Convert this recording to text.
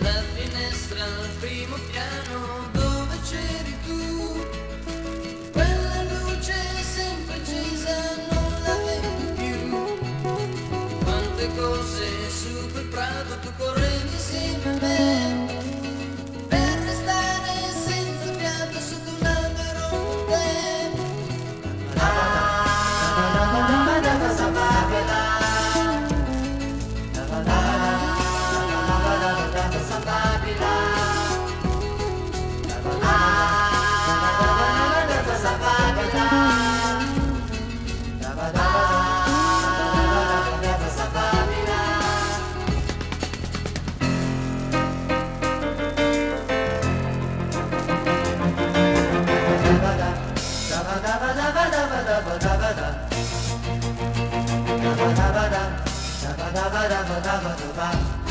La finestra al primo piano dove c'eri tu, quella luce sempre accesa non la vedi più. Quante cose su quel prato tu correvi insieme a me, per restare senza fiato sotto un albero con te. Da ba da ba da ba da ba da ba da ba.